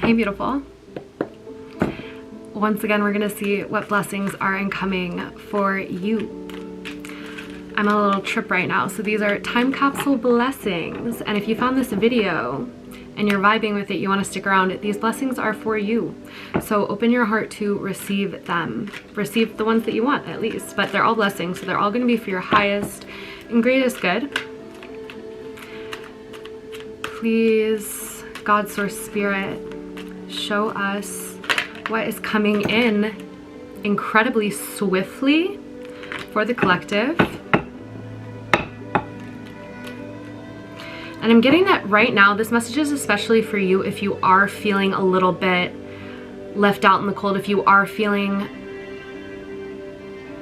Hey, beautiful. Once again, we're gonna see what blessings are incoming for you. I'm on a little trip right now, so these are time capsule blessings. And if you found this video and you're vibing with it, you want to stick around, these blessings are for you. So open your heart to receive them. Receive the ones that you want, at least. But they're all blessings, so they're all going to be for your highest and greatest good. Please, God, Source, Spirit, show us what is coming in incredibly swiftly for the collective. And I'm getting that right now, this message is especially for you if you are feeling a little bit left out in the cold, if you are feeling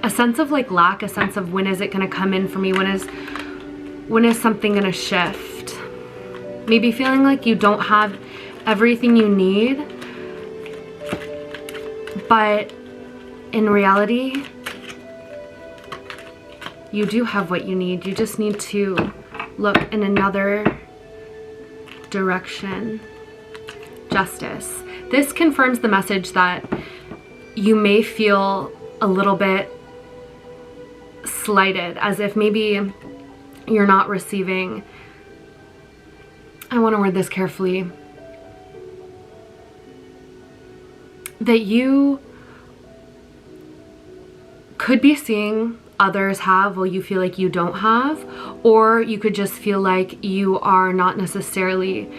a sense of like lack, a sense of when is it gonna come in for me, when is something gonna shift? Maybe feeling like you don't have everything you need, but in reality, you do have what you need. You just need to look in another direction. Justice. This confirms the message that you may feel a little bit slighted, as if maybe you're not receiving. I want to word this carefully. That you could be seeing others have while you feel like you don't have, or you could just feel like you are not necessarily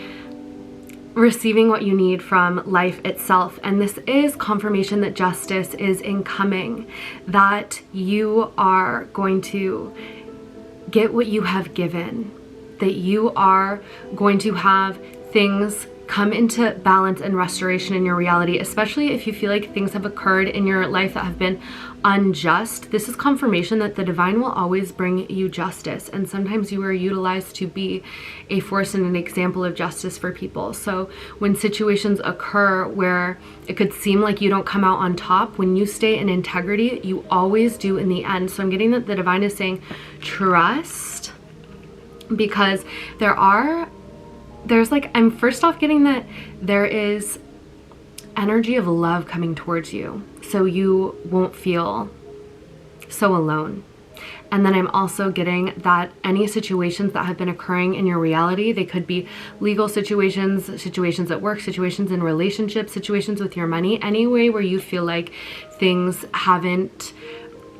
receiving what you need from life itself. And this is confirmation that justice is incoming, that you are going to get what you have given, that you are going to have things come into balance and restoration in your reality, especially if you feel like things have occurred in your life that have been unjust. This is confirmation that the divine will always bring you justice, and sometimes you are utilized to be a force and an example of justice for people. So when situations occur where it could seem like you don't come out on top, when you stay in integrity, you always do in the end. So I'm getting that the divine is saying trust, because there's like, I'm first off getting that there is energy of love coming towards you, so you won't feel so alone. And then I'm also getting that any situations that have been occurring in your reality, they could be legal situations, situations at work, situations in relationships, situations with your money, any way where you feel like things haven't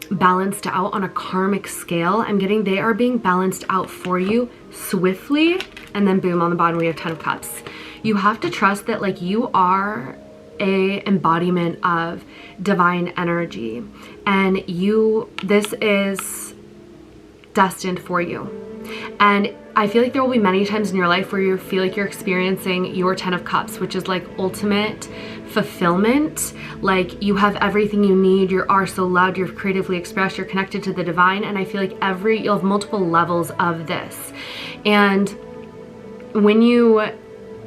balanced out on a karmic scale. I'm getting they are being balanced out for you swiftly. And then boom, on the bottom we have 10 of Cups. You have to trust that like you are a embodiment of divine energy, and this is destined for you. And I feel like there will be many times in your life where you feel like you're experiencing your 10 of Cups, which is like ultimate fulfillment. Like you have everything you need, you are so loved, you're creatively expressed, you're connected to the divine. And I feel like you'll have multiple levels of this. And when you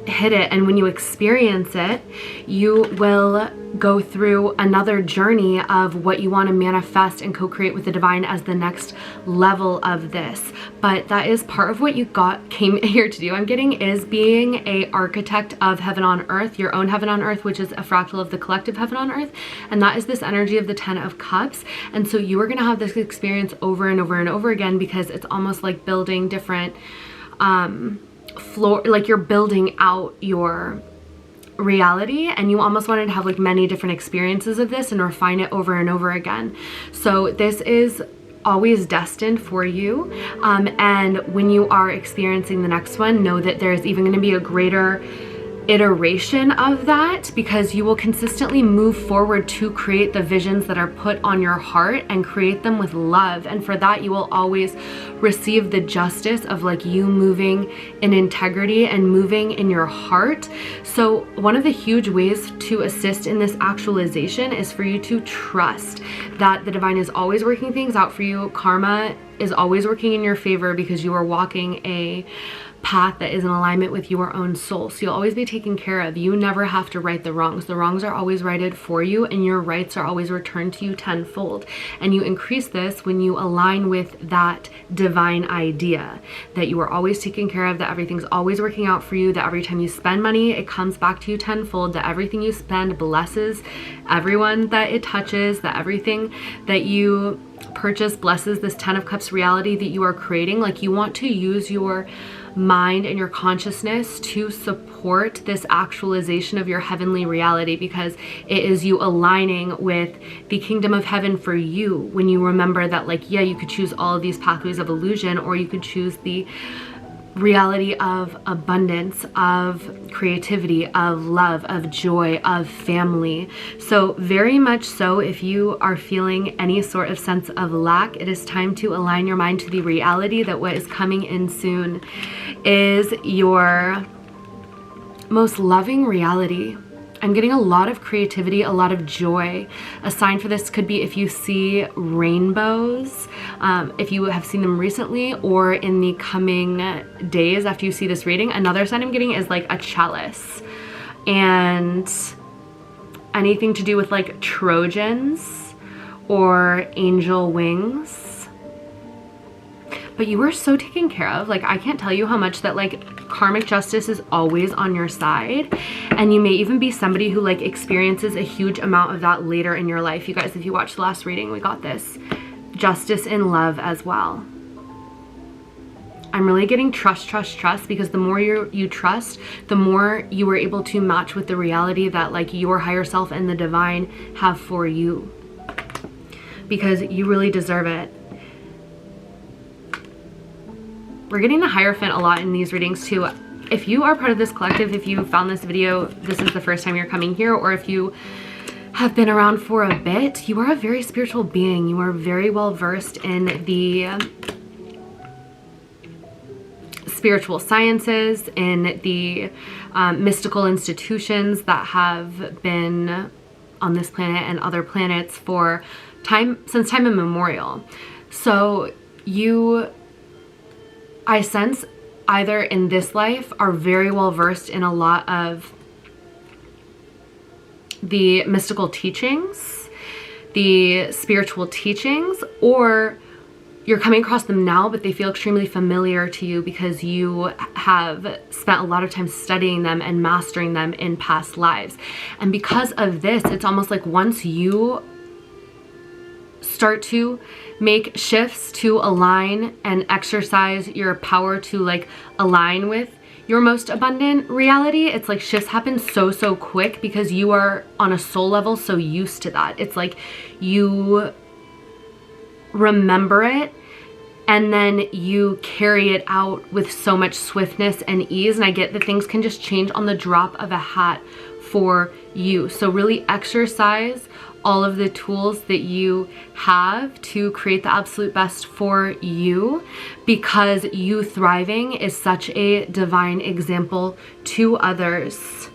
hit it and when you experience it, you will go through another journey of what you want to manifest and co-create with the divine as the next level of this. But that is part of what you came here to do. I'm getting is being a architect of heaven on earth, your own heaven on earth, which is a fractal of the collective heaven on earth. And that is this energy of the 10 of Cups. And so you are going to have this experience over and over and over again, because it's almost like building different like you're building out your reality, and you almost wanted to have like many different experiences of this and refine it over and over again. So this is always destined for you, and when you are experiencing the next one, know that there's even going to be a greater iteration of that, because you will consistently move forward to create the visions that are put on your heart and create them with love. And for that, you will always receive the justice of like you moving in integrity and moving in your heart. So one of the huge ways to assist in this actualization is for you to trust that the divine is always working things out for you. Karma is always working in your favor, because you are walking a path that is in alignment with your own soul. So you'll always be taken care of. You never have to right the wrongs. The wrongs are always righted for you, and your rights are always returned to you tenfold. And you increase this when you align with that divine idea that you are always taken care of, that everything's always working out for you, that every time you spend money, it comes back to you tenfold, that everything you spend blesses everyone that it touches, that everything that you purchase blesses this 10 of Cups reality that you are creating. Like, you want to use your mind and your consciousness to support this actualization of your heavenly reality, because it is you aligning with the kingdom of heaven for you when you remember that, like, yeah, you could choose all of these pathways of illusion, or you could choose the reality of abundance, of creativity, of love, of joy, of family. So very much so, if you are feeling any sort of sense of lack, it is time to align your mind to the reality that what is coming in soon is your most loving reality. I'm getting a lot of creativity, a lot of joy. A sign for this could be if you see rainbows, if you have seen them recently or in the coming days after you see this reading. Another sign I'm getting is like a chalice, and anything to do with like Trojans or angel wings. But you are so taken care of. Like, I can't tell you how much that like karmic justice is always on your side. And you may even be somebody who like experiences a huge amount of that later in your life. You guys, if you watched the last reading, we got this justice in love as well. I'm really getting trust, trust, trust, because the more you trust, the more you are able to match with the reality that like your higher self and the divine have for you, because you really deserve it. We're getting the Hierophant a lot in these readings too. If you are part of this collective, if you found this video, this is the first time you're coming here, or if you have been around for a bit, you are a very spiritual being. You are very well versed in the spiritual sciences, in the mystical institutions that have been on this planet and other planets for time, since time immemorial. So you, I sense, either in this life are very well versed in a lot of the mystical teachings, the spiritual teachings, or you're coming across them now, but they feel extremely familiar to you because you have spent a lot of time studying them and mastering them in past lives. And because of this, it's almost like once you start to make shifts to align and exercise your power to like align with your most abundant reality, it's like shifts happen so quick because you are on a soul level so used to that. It's like you remember it and then you carry it out with so much swiftness and ease. And I get that things can just change on the drop of a hat for you. So really exercise all of the tools that you have to create the absolute best for you, because you thriving is such a divine example to others.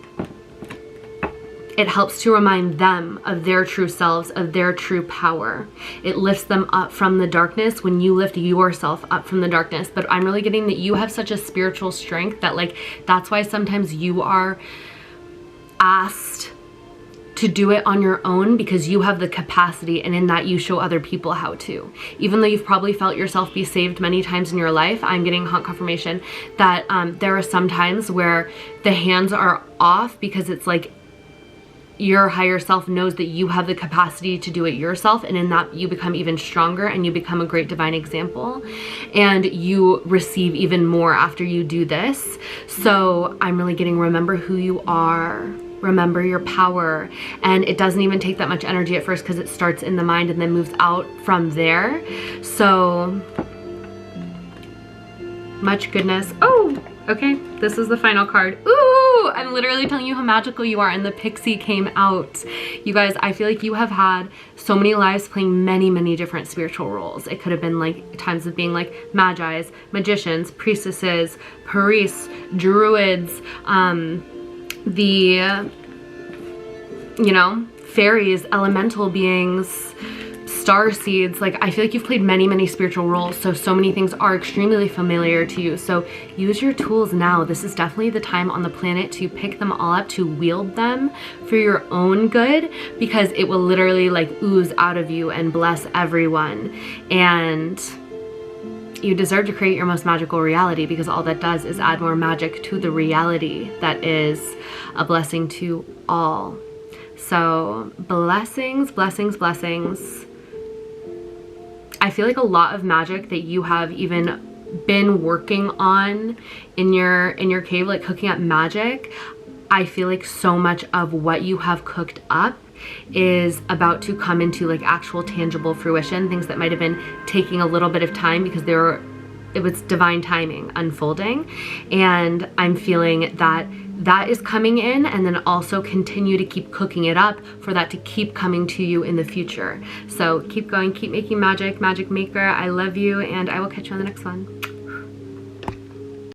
It helps to remind them of their true selves, of their true power. It lifts them up from the darkness when you lift yourself up from the darkness. But I'm really getting that you have such a spiritual strength that like, that's why sometimes you are asked to do it on your own, because you have the capacity, and in that you show other people how to. Even though you've probably felt yourself be saved many times in your life, I'm getting hot confirmation that there are some times where the hands are off because it's like your higher self knows that you have the capacity to do it yourself, and in that you become even stronger and you become a great divine example, and you receive even more after you do this. So I'm really getting, remember who you are. Remember your power, and it doesn't even take that much energy at first because it starts in the mind and then moves out from there. So much goodness. Oh, okay, this is the final card. Ooh, I'm literally telling you how magical you are, and the pixie came out. You guys, I feel like you have had so many lives playing many different spiritual roles. It could have been like times of being like magis, magicians, priestesses, priests, druids, the, you know, fairies, elemental beings, star seeds, like I feel like you've played many spiritual roles, so many things are extremely familiar to you. So use your tools now. This is definitely the time on the planet to pick them all up, to wield them for your own good, because it will literally like ooze out of you and bless everyone. And you deserve to create your most magical reality, because all that does is add more magic to the reality that is a blessing to all. So blessings, blessings, blessings. I feel like a lot of magic that you have even been working on in your cave, like cooking up magic, I feel like so much of what you have cooked up is about to come into like actual tangible fruition, things that might have been taking a little bit of time because it was divine timing unfolding. And I'm feeling that that is coming in, and then also continue to keep cooking it up for that to keep coming to you in the future. So keep going, keep making magic, magic maker. I love you, and I will catch you on the next one.